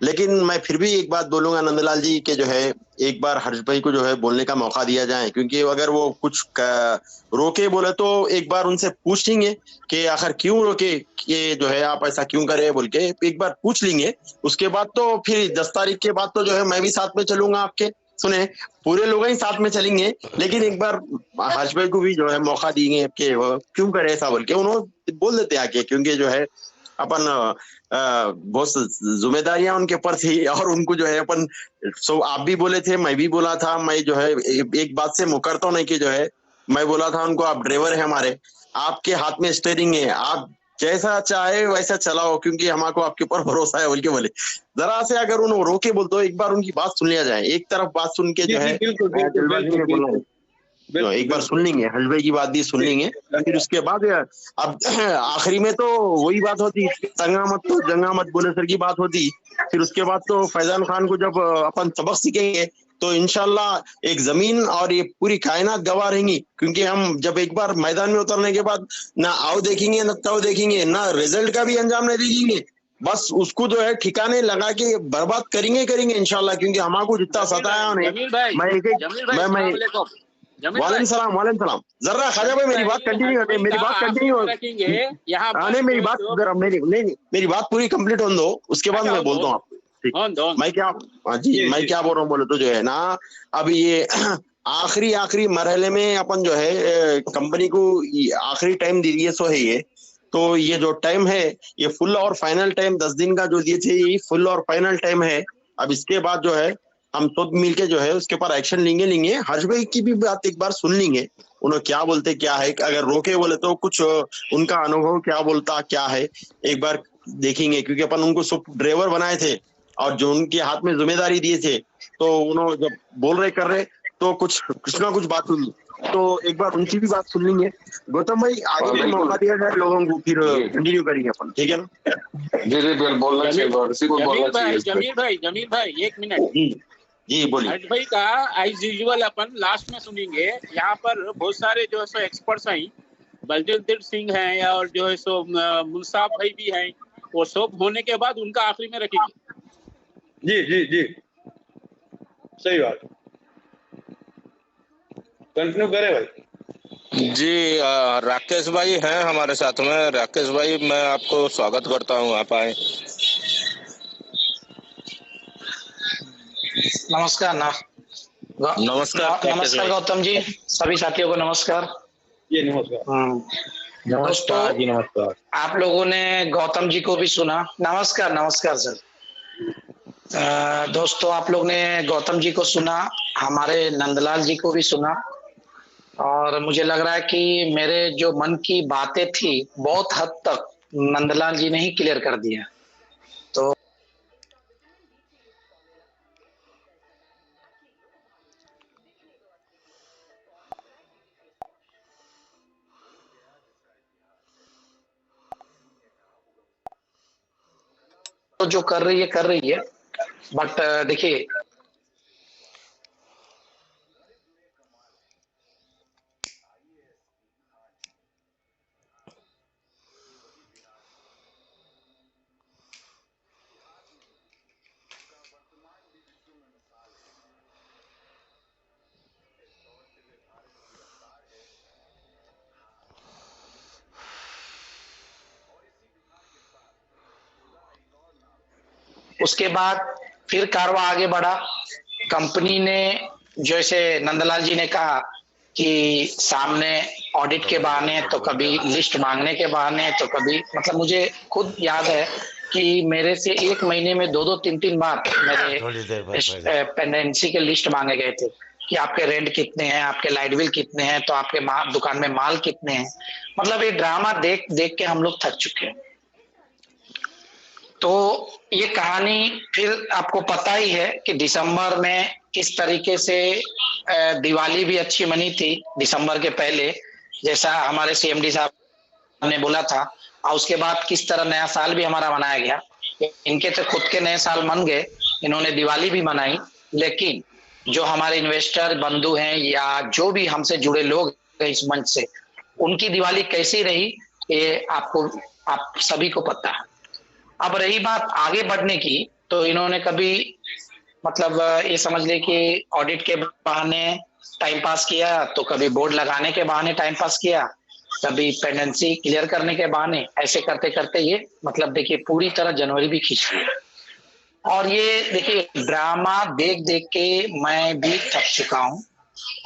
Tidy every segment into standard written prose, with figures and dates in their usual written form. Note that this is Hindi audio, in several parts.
लेकिन मैं फिर भी एक बात बोलूंगा नंदलाल जी के जो है एक बार हर्ष भाई को जो है बोलने का मौका दिया जाए, क्योंकि अगर वो कुछ रोके बोले तो एक बार उनसे पूछ लेंगे कि आखिर क्यों रोके, कि जो है आप ऐसा क्यों करे बोल के एक बार पूछ लेंगे। उसके बाद तो फिर 10 तारीख के बाद तो जो है मैं भी साथ में चलूंगा आपके। सुने, पूरे लोग ही साथ में चलेंगे, लेकिन एक बार हर्ष भाई को भी जो है मौका देंगे कि वो क्यों करे ऐसा बोल के उन्होंने बोल देते आके, क्योंकि जो है अपन बहुत जिम्मेदारियां उनके ऊपर थी और उनको जो है अपन आप भी बोले थे, मैं भी बोला था, मैं जो है एक बात से मुकरता हूं नहीं कि जो है मैं बोला था उनको आप ड्राइवर है हमारे, आपके हाथ में स्टीयरिंग है, आप जैसा चाहे वैसा चलाओ क्योंकि हमको आपके ऊपर भरोसा है बोल के बोले। जरा से अगर उन्होंने रोके बोल तो एक बार उनकी बात सुन लिया जाए, एक तरफ बात सुन के जो है जल्दबाजी में बोलना है, तो एक बार सुन लेंगे, हर्ष भाई की बात भी सुन लेंगे। फिर उसके बाद अब आखिरी में तो वही बात होती, तंगा मत तो जंगा मत बोले सर की बात होती। फिर उसके बाद तो फैजान खान को जब अपन सबक सीखेंगे तो इंशाल्लाह एक जमीन और ये पूरी कायनात गवाह रहेंगी, क्योंकि हम जब एक बार मैदान में उतरने के बाद ना आओ देखेंगे ना ताओ देखेंगे, ना रिजल्ट का भी अंजाम नहीं देखेंगे, बस उसको जो है ठिकाने लगा के बर्बाद करेंगे इंशाल्लाह, क्योंकि हमारे जितना सताया उन्हें। मैं वालेकुम सलाम, वालेकुम सलाम। जरा खाजा भाई मेरी बात कंटिन्यू करते, मेरी बात कंटिन्यू नहीं, मेरी बात जरा मेरी बात पूरी कंप्लीट होने दो, उसके बाद मैं बोलता हूँ आपको। ठीक, मैं क्या, हाँ जी, मैं क्या बोल रहा हूँ बोले तो जो है ना, अब ये आखिरी मरहले में अपन जो है कंपनी को आखिरी टाइम दे दिए सो है ये, तो ये जो टाइम है ये फुल और फाइनल टाइम 10 दिन का जो दिए थे ये फुल और फाइनल टाइम है। अब इसके बाद जो है हम सब मिलके जो है उसके ऊपर एक्शन लेंगे। हर्ष भाई की भी बात एक बार सुन लेंगे, उन्हें क्या बोलते क्या है, अगर रोके बोले तो कुछ उनका अनुभव क्या बोलता क्या है एक बार देखेंगे, क्योंकि अपन उनको सब ड्राइवर बनाए थे और जो उनके हाथ में जिम्मेदारी दिए थे, तो उन्होंने जब बोल रहे कर रहे तो कुछ ना कुछ बात हुई, तो एक बार उनकी भी बात सुन लेंगे। गौतम भाई आगे भी मौका दिया जाए लोगों को, फिर कंटिन्यू करेंगे अपन, ठीक है ना? जी जी बोलना चाहिए। जमील भाई 1 मिनट। जी बोलिए। हर्ष भाई का एज यूजुअल अपन लास्ट में सुनेंगे। यहाँ पर बहुत सारे जो है सो एक्सपर्ट्स हैं, बलजिंदर सिंह हैं और जो है सो मुंसाफ भाई भी हैं, वो सब होने के बाद उनका आखिरी में रखेंगे। जी जी जी सही बात, कंटिन्यू करें भाई। जी राकेश भाई हैं हमारे साथ में। राकेश भाई मैं आपको स्वागत करता हूँ, आप आए। नमस्कार नमस्कार गौतम जी, सभी साथियों को नमस्कार। ये नमस्कार। नमस्कार जी, नमस्कार। आप लोगों ने गौतम जी को भी सुना, नमस्कार सर। दोस्तों आप लोग ने गौतम जी को सुना, हमारे नंदलाल जी को भी सुना, और मुझे लग रहा है कि मेरे जो मन की बातें थी बहुत हद तक नंदलाल जी ने ही क्लियर कर दिया। तो जो कर रही है बट देखिए उसके बाद फिर कारवा आगे बढ़ा। कंपनी ने जैसे नंदलाल जी ने कहा कि सामने ऑडिट के बहाने, तो कभी लिस्ट मांगने के बहाने, तो कभी मतलब मुझे खुद याद है कि मेरे से 1 महीने में 2-2, 3-3 बार मेरे पेंडेंसी के लिस्ट मांगे गए थे कि आपके रेंट कितने हैं, आपके लाइट बिल कितने हैं, तो आपके दुकान में माल कितने हैं। मतलब ये ड्रामा देख देख के हम लोग थक चुके हैं। तो ये कहानी फिर आपको पता ही है कि दिसंबर में किस तरीके से दिवाली भी अच्छी मनी थी दिसंबर के पहले, जैसा हमारे सीएमडी साहब ने बोला था, और उसके बाद किस तरह नया साल भी हमारा मनाया गया। इनके तो खुद के नए साल मन गए, इन्होंने दिवाली भी मनाई, लेकिन जो हमारे इन्वेस्टर बंधु हैं या जो भी हमसे जुड़े लोग हैं इस मंच से, उनकी दिवाली कैसी रही ये आप सभी को पता है। अब रही बात आगे बढ़ने की, तो इन्होंने कभी मतलब ये समझ ले कि ऑडिट के बहाने टाइम पास किया, तो कभी बोर्ड लगाने के बहाने टाइम पास किया, कभी पेंडेंसी क्लियर करने के बहाने, ऐसे करते करते ये मतलब देखिए पूरी तरह जनवरी भी खींच लिया। और ये देखिए ड्रामा देख देख के मैं भी थक चुका हूँ।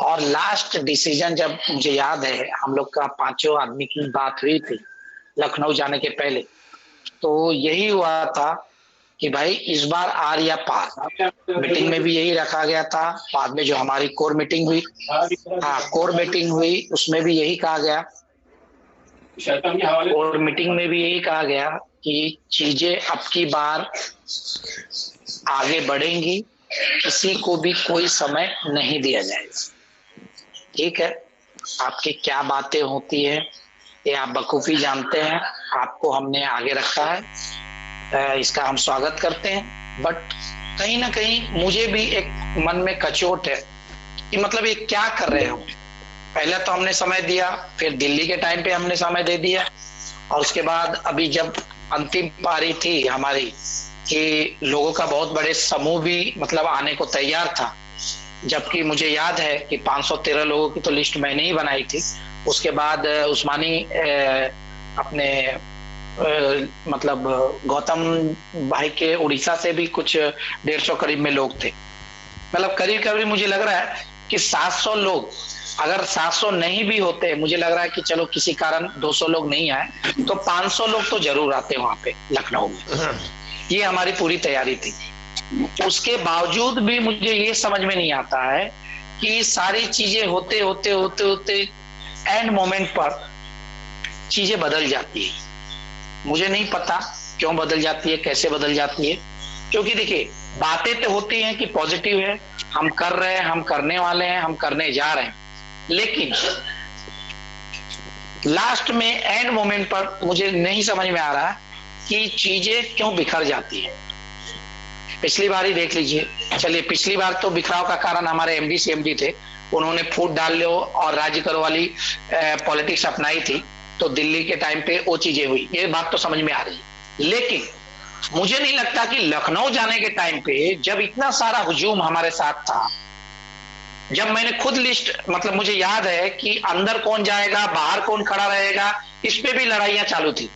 और लास्ट डिसीजन जब मुझे याद है हम लोग का 5 आदमी की बात हुई थी लखनऊ जाने के पहले, तो यही हुआ था कि भाई इस बार आर या पार। मीटिंग में भी यही रखा गया था, बाद में जो हमारी कोर मीटिंग हुई, कोर मीटिंग हुई उसमें भी यही कहा गया, कोर मीटिंग में भी यही कहा गया कि चीजें अब की बार आगे बढ़ेंगी, किसी को भी कोई समय नहीं दिया जाएगा। ठीक है, आपकी क्या बातें होती है ये आप बखूबी जानते हैं, आपको हमने आगे रखा है, इसका हम स्वागत करते हैं। बट कहीं ना कहीं मुझे भी एक मन में कचोट है कि मतलब ये क्या कर रहे हो। पहले तो हमने समय दिया, फिर दिल्ली के टाइम पे हमने समय दे दिया, और उसके बाद अभी जब अंतिम पारी थी हमारी कि लोगों का बहुत बड़े समूह भी मतलब आने को तैयार था, जबकि मुझे याद है कि 513 लोगों की तो लिस्ट मैंने ही बनाई थी। उसके बाद उस्मानी अपने मतलब गौतम भाई के उड़ीसा से भी कुछ 150 करीब में लोग थे। मतलब करीब करीब मुझे लग रहा है कि 700 लोग, अगर 700 नहीं भी होते, मुझे लग रहा है कि चलो किसी कारण 200 लोग नहीं आए तो 500 लोग तो जरूर आते वहां पे लखनऊ में। ये हमारी पूरी तैयारी थी। उसके बावजूद भी मुझे ये समझ में नहीं आता है कि सारी चीजें होते होते होते होते एंड मोमेंट पर चीजें बदल जाती है। मुझे नहीं पता क्यों बदल जाती है, कैसे बदल जाती है, क्योंकि देखिए बातें तो होती हैं कि पॉजिटिव है, हम कर रहे हैं, हम करने वाले हैं, हम करने जा रहे हैं, लेकिन लास्ट में एंड मोमेंट पर मुझे नहीं समझ में आ रहा कि चीजें क्यों बिखर जाती है। पिछली बार ही देख लीजिए, चलिए पिछली बार तो बिखराव का कारण हमारे एमडी सीएमडी थे, उन्होंने फूट डाल लो और राज्य करो वाली पॉलिटिक्स अपनाई थी, तो दिल्ली के टाइम पे वो चीजें हुई, ये बात तो समझ में आ रही है। लेकिन मुझे नहीं लगता कि लखनऊ जाने के टाइम पे जब इतना सारा हुजूम हमारे साथ था, जब मैंने खुद लिस्ट मतलब मुझे याद है कि अंदर कौन जाएगा बाहर कौन खड़ा रहेगा, इस पे भी लड़ाइयां चालू थी।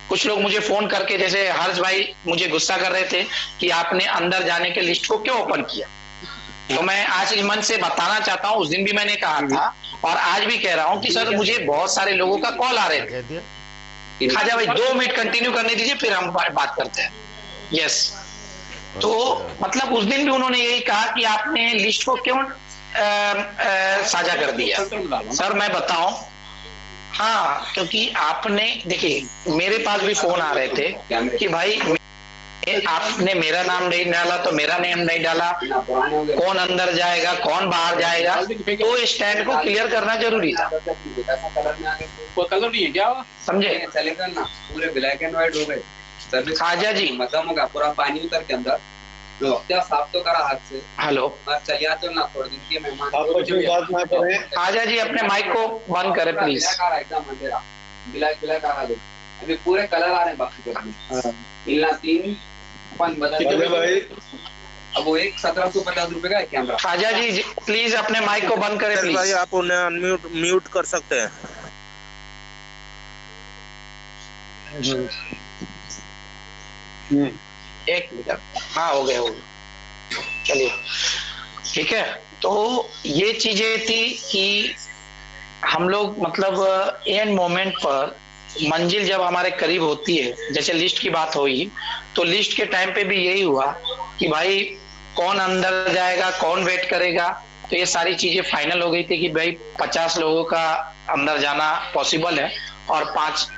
कुछ लोग मुझे फोन करके, जैसे हर्ष भाई मुझे गुस्सा कर रहे थे कि आपने अंदर जाने के लिस्ट को क्यों ओपन किया। तो मैं आज इस मन से बताना चाहता हूं, उस दिन भी मैंने कहा था और आज भी कह रहा हूं कि सर मुझे बहुत सारे लोगों का कॉल आ रहे थे। खाजा भाई 2 मिनट कंटिन्यू करने दीजिए फिर हम बात करते हैं। यस, तो मतलब उस दिन भी उन्होंने यही कहा कि आपने लिस्ट को क्यों साझा कर दिया। सर मैं बताऊं, हाँ, क्योंकि आपने देखिए मेरे पास भी फोन आ रहे थे कि भाई आपने मेरा नाम नहीं डाला तो मेरा नाम नहीं डाला, कौन अंदर जाएगा कौन बाहर जाएगा, तो स्टैंड को क्लियर करना जरूरी था। कलर नहीं है क्या समझे? चलेगा ना, पूरे ब्लैक एंड व्हाइट हो गए। खाजा जी खत्म होगा, पूरा पानी उतर के अंदर क्या साफ तो करा हाथ से। हेलो, चलिए तो ना थोड़े दिन के मेहमान बात ना करें। खाजा जी अपने माइक को बंद करें प्लीज। एकदम अंधेरा ब्लैक ब्लैक आ रहा है, अभी पूरे कलर आ रहे हैं बाकी मिलना 3 5 बदल भाई। अब वो एक 1750 रुपए का है कैमरा। खाजा जी प्लीज अपने माइक को बंद करें प्लीज। भाई आप उन्हें अनम्यूट म्यूट कर सकते हैं। एक मिनट, हाँ हो गया, चलिए ठीक है। तो ये चीजें थी कि हम लोग मतलब एंड मोमेंट पर मंजिल जब हमारे करीब होती है, जैसे लिस्ट की बात हुई, तो लिस्ट के टाइम पे भी यही हुआ कि भाई कौन अंदर जाएगा कौन वेट करेगा, तो ये सारी चीजें फाइनल हो गई थी कि भाई 50 लोगों का अंदर जाना पॉसिबल है और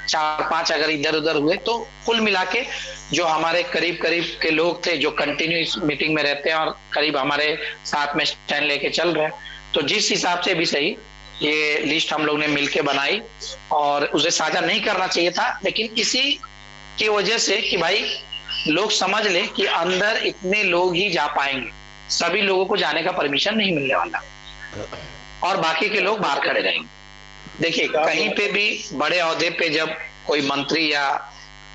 4-5 अगर इधर उधर हुए तो कुल मिला के जो हमारे करीब करीब के लोग थे जो कंटिन्यूस मीटिंग में रहते हैं और करीब हमारे साथ में स्टैंड लेके चल रहे हैं, तो जिस हिसाब से भी सही ये लिस्ट हम लोग ने मिलके बनाई और उसे साझा नहीं करना चाहिए था, लेकिन इसी की वजह से कि भाई लोग समझ ले कि अंदर इतने लोग ही जा पाएंगे, सभी लोगों को जाने का परमिशन नहीं मिलने वाला और बाकी के लोग बाहर खड़े रहेंगे। देखिए कहीं पे भी बड़े ओहदे पे जब कोई मंत्री या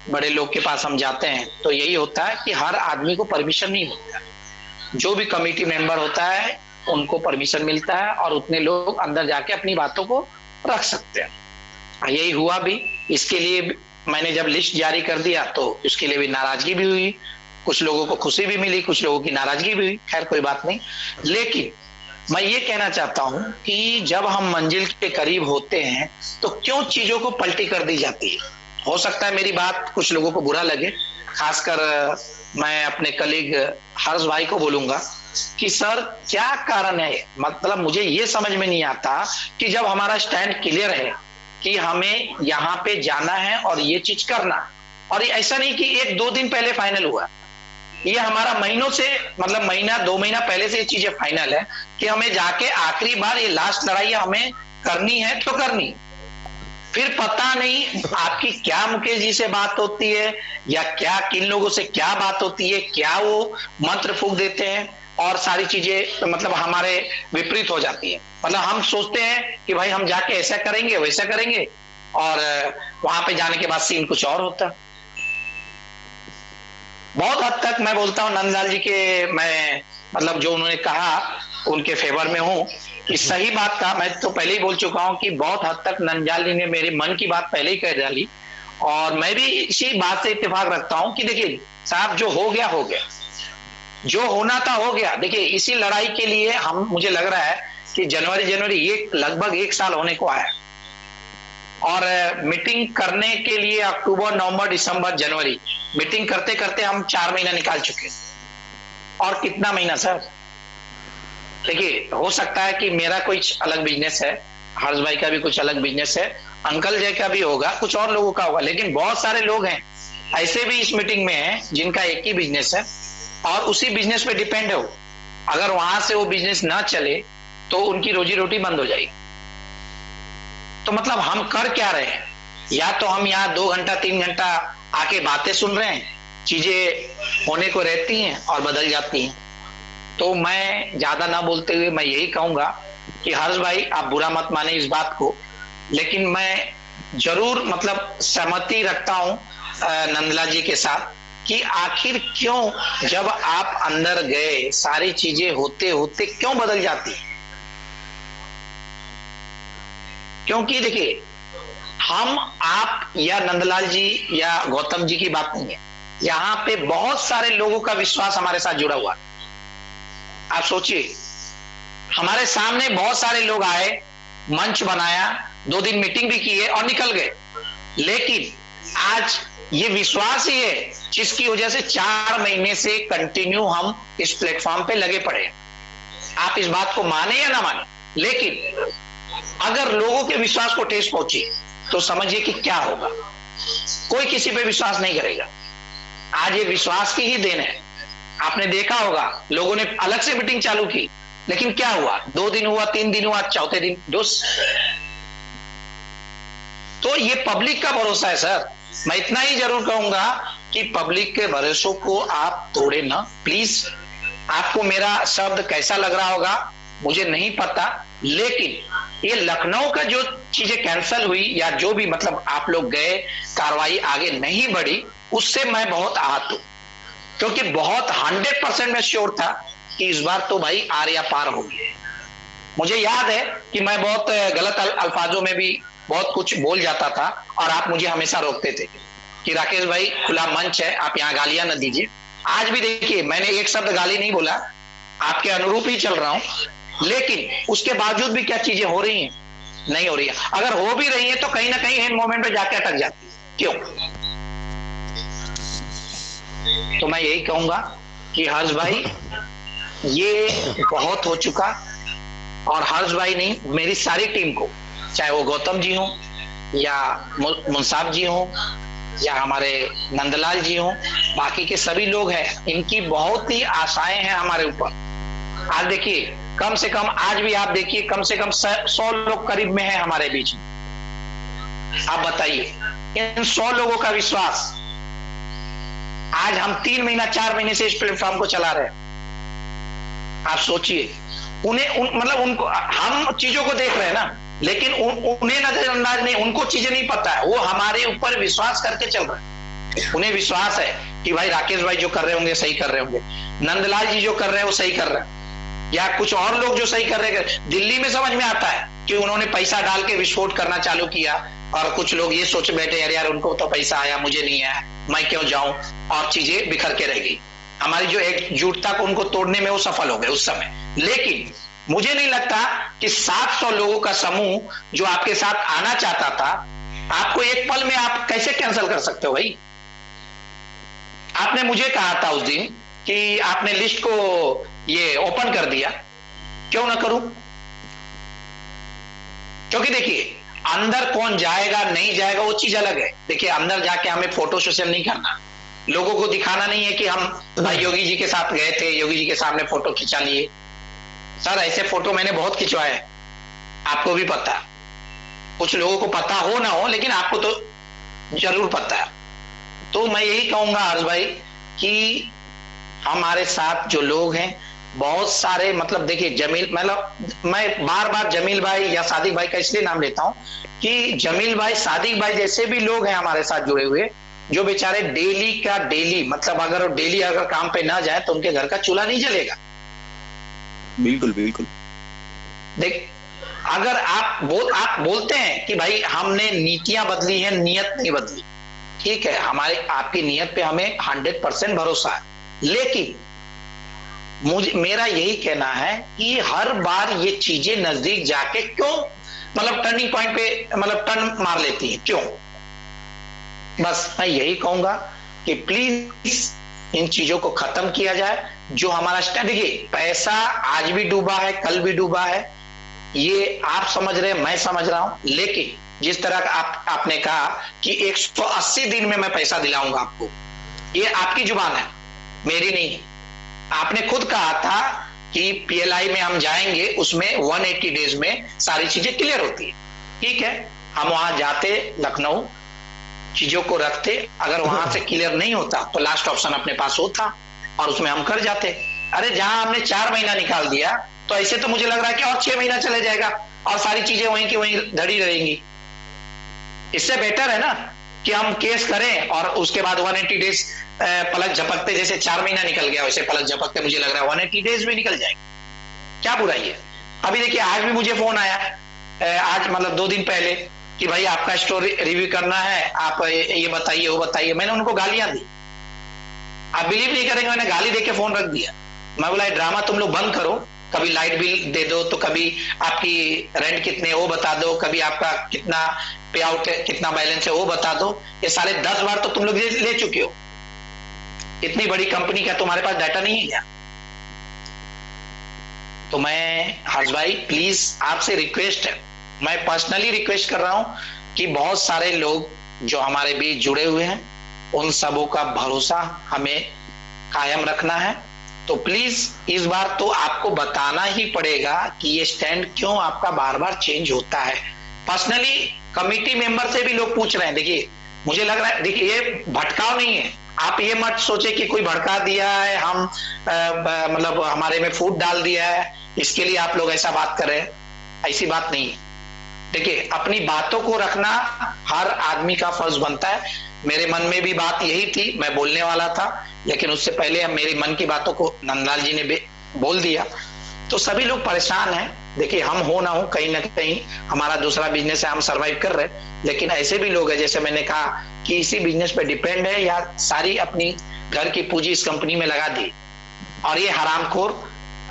बड़े लोग के पास हम जाते हैं तो यही होता है कि हर आदमी को परमिशन नहीं मिलता, जो भी कमेटी मेंबर होता है उनको परमिशन मिलता है और उतने लोग अंदर जाके अपनी बातों को रख सकते हैं। यही हुआ भी। इसके लिए मैंने जब लिस्ट जारी कर दिया तो उसके लिए भी नाराजगी भी हुई, कुछ लोगों को खुशी भी मिली, कुछ लोगों की नाराजगी भी हुई। खैर कोई बात नहीं, लेकिन मैं ये कहना चाहता हूं कि जब हम मंजिल के करीब होते हैं तो क्यों चीजों को पलटी कर दी जाती है। हो सकता है मेरी बात कुछ लोगों को बुरा लगे, खासकर मैं अपने कलीग हर्ष भाई को बोलूंगा कि सर क्या कारण है, मतलब मुझे ये समझ में नहीं आता कि जब हमारा स्टैंड क्लियर है कि हमें यहाँ पे जाना है और ये चीज करना, और ऐसा नहीं कि 1-2 दिन पहले फाइनल हुआ, ये हमारा महीनों से, मतलब महीना 2 महीना पहले से ये चीजें फाइनल है कि हमें जाके आखिरी बार ये लास्ट लड़ाई हमें करनी है तो करनी। फिर पता नहीं आपकी क्या मुकेश जी से बात होती है या क्या किन लोगों से क्या बात होती है, क्या वो मंत्र फूंक देते हैं और सारी चीजें मतलब हमारे विपरीत हो जाती है। मतलब हम सोचते हैं कि भाई हम जाके ऐसा करेंगे वैसा करेंगे और वहां पे जाने के बाद सीन कुछ और होता। बहुत हद तक मैं बोलता हूँ नंदलाल जी के, मैं मतलब जो उन्होंने कहा उनके फेवर में हूँ कि सही बात का, मैं तो पहले ही बोल चुका हूँ कि बहुत हद तक नंदलाल जी ने मेरे मन की बात पहले ही कह डाली और मैं भी इसी बात से इत्तेफाक रखता हूँ कि देखिए साहब जो हो गया, जो होना था हो गया। देखिए इसी लड़ाई के लिए हम, मुझे लग रहा है कि जनवरी ये लगभग 1 साल होने को आया और मीटिंग करने के लिए अक्टूबर, नवंबर, दिसंबर, जनवरी मीटिंग करते करते हम 4 महीना निकाल चुके। और कितना महीना सर, देखिए हो सकता है कि मेरा कुछ अलग बिजनेस है, हर्ष भाई का भी कुछ अलग बिजनेस है, अंकल जय का भी होगा, कुछ और लोगों का होगा, लेकिन बहुत सारे लोग हैं ऐसे भी इस मीटिंग में हैं जिनका एक ही बिजनेस है और उसी बिजनेस पे डिपेंड है वो। अगर वहां से वो बिजनेस ना चले तो उनकी रोजी रोटी बंद हो जाएगी। तो मतलब हम कर क्या रहे हैं, या तो हम यहाँ 2 घंटा 3 घंटा आके बातें सुन रहे हैं, चीजें होने को रहती हैं और बदल जाती हैं। तो मैं ज्यादा ना बोलते हुए मैं यही कहूंगा कि हर्ष भाई आप बुरा मत माने इस बात को, लेकिन मैं जरूर मतलब सहमति रखता हूं नंदलाल जी के साथ कि आखिर क्यों जब आप अंदर गए सारी चीजें होते होते क्यों बदल जाती। क्योंकि देखिए हम, आप या नंदलाल जी या गौतम जी की बात नहीं है, यहाँ पे बहुत सारे लोगों का विश्वास हमारे साथ जुड़ा हुआ है। आप सोचिए हमारे सामने बहुत सारे लोग आए, मंच बनाया, 2 दिन मीटिंग भी की है और निकल गए, लेकिन आज ये विश्वास ही है जिसकी वजह से 4 महीने से कंटिन्यू हम इस प्लेटफॉर्म पे लगे पड़े हैं। आप इस बात को माने या ना माने, लेकिन अगर लोगों के विश्वास को ठेस पहुंची तो समझिए कि क्या होगा। कोई किसी पे विश्वास नहीं करेगा। आज ये विश्वास की ही देन है। आपने देखा होगा लोगों ने अलग से मीटिंग चालू की, लेकिन क्या हुआ, 2 दिन हुआ, 3 दिन हुआ, चौथे दिन दोस्त। तो ये पब्लिक का भरोसा है सर। मैं इतना ही जरूर कहूंगा कि पब्लिक के भरोसों को आप तोड़े ना प्लीज। आपको मेरा शब्द कैसा लग रहा होगा मुझे नहीं पता, लेकिन ये लखनऊ का जो चीजें कैंसिल हुई या जो भी मतलब आप लोग गए, कार्रवाई आगे नहीं बढ़ी, उससे मैं बहुत आहत हूं, क्योंकि बहुत 100% मैं श्योर था कि इस बार तो भाई आर या पार होगी। मुझे याद है कि मैं बहुत गलत अल्फाजों में भी बहुत कुछ बोल जाता था और आप मुझे हमेशा रोकते थे कि राकेश भाई खुला मंच है, आप यहाँ गालियां न दीजिए। आज भी देखिए मैंने एक शब्द गाली नहीं बोला, आपके अनुरूप ही चल रहा हूं, लेकिन उसके बावजूद भी क्या चीजें हो रही हैं, नहीं हो रही है। अगर हो भी रही है तो कहीं ना कहीं एंड मोमेंट पे जाके अटक जाती है। क्यों? तो मैं यही कहूंगा कि हर्ष भाई ये बहुत हो चुका, और हर्ष भाई नहीं, मेरी सारी टीम को, चाहे वो गौतम जी हो या मुंसाब जी हो या हमारे नंदलाल जी हो, बाकी के सभी लोग हैं, इनकी बहुत ही आशाएं हैं हमारे ऊपर। आज देखिए कम से कम, आज भी आप देखिए कम से कम 100 लोग करीब में है हमारे बीच में। आप बताइए इन 100 लोगों का विश्वास, आज हम 3 महीना 4 महीने से इस प्लेटफॉर्म को चला रहे हैं। आप सोचिए मतलब उनको, हम चीजों को देख रहे हैं ना, लेकिन उन्हें नजरअंदाज नहीं, उनको चीजें नहीं पता है, वो हमारे ऊपर विश्वास करके चल रहे हैं। उन्हें विश्वास है कि भाई राकेश भाई जो कर रहे होंगे सही कर रहे होंगे, नंदलाल जी जो कर रहे हैं वो सही कर रहे हैं, या कुछ और लोग जो सही कर रहे हैं। दिल्ली में समझ में आता है कि उन्होंने पैसा डाल के विस्फोट करना चालू किया, और कुछ लोग ये सोच बैठे यार उनको तो पैसा आया मुझे नहीं आया, मैं क्यों जाऊं, और चीजें बिखर के रह गई। हमारी जो एकजुटता को उनको तोड़ने में वो सफल हो गए उस समय। लेकिन मुझे नहीं लगता कि 700 लोगों का समूह जो आपके साथ आना चाहता था, आपको एक पल में आप कैसे कैंसिल कर सकते हो भाई? आपने मुझे कहा था उस दिन कि आपने लिस्ट को ये ओपन कर दिया, क्यों ना करूं? क्योंकि देखिए अंदर कौन जाएगा नहीं जाएगा वो चीज अलग है। देखिए अंदर जाके हमें फोटो सोशल नहीं करना, लोगों को दिखाना नहीं है कि हम भाई योगी जी के साथ गए थे, योगी जी के सामने फोटो खिंचा लिए। सर ऐसे फोटो मैंने बहुत खिंचवाए, आपको भी पता, कुछ लोगों को पता हो ना हो लेकिन आपको तो जरूर पता है। तो मैं यही कहूंगा हर्ष भाई कि हमारे साथ जो लोग हैं बहुत सारे, मतलब देखिए जमील, मतलब मैं बार बार जमील भाई या सादिक भाई का इसलिए नाम लेता हूं कि जमील भाई, सादिक भाई जैसे भी लोग हैं हमारे साथ जुड़े हुए, जो बेचारे डेली का डेली, मतलब अगर वो डेली अगर काम पे ना जाए तो उनके घर का चूल्हा नहीं जलेगा। बिल्कुल बिल्कुल। देख अगर आप बोलते हैं कि भाई हमने नीतियां बदली हैं, नियत नहीं बदली, ठीक है, हमारी आपकी नियत पे हमें 100% भरोसा है, लेकिन मेरा यही कहना है कि हर बार ये चीजें नजदीक जाके क्यों, मतलब टर्निंग पॉइंट पे मतलब टर्न मार लेती हैं, क्यों? बस मैं यही कहूंगा कि प्लीज इन चीजों को खत्म किया जाए। जो हमारा स्टैंड, देखिए पैसा आज भी डूबा है, कल भी डूबा है, ये आप समझ रहे हैं, मैं समझ रहा हूं, लेकिन जिस तरह आपने कहा कि 180 दिन में मैं पैसा दिलाऊंगा आपको, ये आपकी जुबान है, मेरी नहीं है। आपने खुद कहा था कि पीएलआई में हम जाएंगे, उसमें 180 डेज में सारी चीजें क्लियर होती है, ठीक है, हम वहां जाते, लखनऊ चीजों को रखते, अगर वहां से क्लियर नहीं होता तो लास्ट ऑप्शन अपने पास होता और उसमें हम कर जाते। अरे जहां हमने 4 महीना निकाल दिया तो ऐसे तो मुझे लग रहा है कि और 6 महीना चले जाएगा और सारी चीजें वहीं की वहीं धड़ी रहेंगी। इससे बेटर है ना कि हम केस करें और उसके बाद 180 डेज पलक झपकते, जैसे 4 महीना निकल गया वैसे पलक झपकते मुझे लग रहा है 180 डेज में निकल जाएंगे, क्या बुराई है? अभी देखिए आज भी मुझे फोन आया, आज मतलब 2 दिन पहले, कि भाई आपका स्टोरी रिव्यू करना है, आप ये बताइए वो बताइए। मैंने उनको गालियां दी, आप बिलीव नहीं करेंगे, मैंने गाली देके फोन रख दिया। मैं बोला ड्रामा तुम लोग बंद करो, कभी लाइट बिल दे दो, तो कभी आपकी रेंट कितने वो बता दो, कभी आपका कितना पे आउट है, कितना बैलेंस है वो बता दो। ये सारे 10 बार तो तुम लोग ले चुके हो, इतनी बड़ी कंपनी का तुम्हारे पास डाटा नहीं है क्या? तो मैं हर्ष भाई प्लीज आपसे रिक्वेस्ट है, मैं पर्सनली रिक्वेस्ट कर रहा हूं कि बहुत सारे लोग जो हमारे बीच जुड़े हुए हैं उन सबों का भरोसा हमें कायम रखना है। तो प्लीज इस बार तो आपको बताना ही पड़ेगा कि ये स्टैंड क्यों आपका बार बार चेंज होता है। पर्सनली कमिटी मेंबर से भी लोग पूछ रहे हैं, देखिए मुझे लग रहा है, देखिए ये भटकाव नहीं है, आप ये मत सोचे कि कोई भड़का दिया है, हम मतलब हमारे में फूट डाल दिया है इसके लिए आप लोग ऐसा बात कर रहे हैं, ऐसी बात नहीं है। देखिए अपनी बातों को रखना हर आदमी का फर्ज बनता है। मेरे मन में भी बात यही थी, मैं बोलने वाला था, लेकिन उससे पहले मेरे मन की बातों को नंदलाल जी ने बोल दिया, तो सभी लोग परेशान हैं। देखिए हम हो ना हो कहीं ना कहीं हमारा दूसरा बिजनेस है, हम सरवाइव कर रहे हैं, लेकिन ऐसे भी लोग हैं जैसे मैंने कहा कि इसी बिजनेस पे डिपेंड है या सारी अपनी घर की पूंजी इस कंपनी में लगा दी। और ये हरामखोर,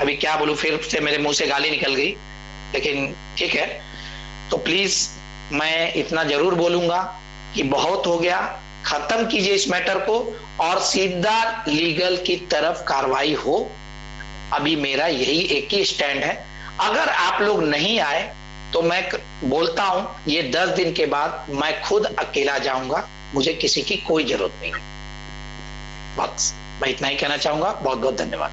अभी क्या बोलूं, फिर से मेरे मुंह से गाली निकल गई, लेकिन ठीक है। तो प्लीज मैं इतना जरूर बोलूंगा कि बहुत हो गया, खत्म कीजिए इस मैटर को और सीधा लीगल की तरफ कार्रवाई हो। अभी मेरा यही एक ही स्टैंड है। अगर आप लोग नहीं आए तो मैं बोलता हूं ये 10 दिन के बाद मैं खुद अकेला जाऊंगा, मुझे किसी की कोई जरूरत नहीं है। बस मैं इतना ही कहना चाहूंगा। बहुत बहुत धन्यवाद।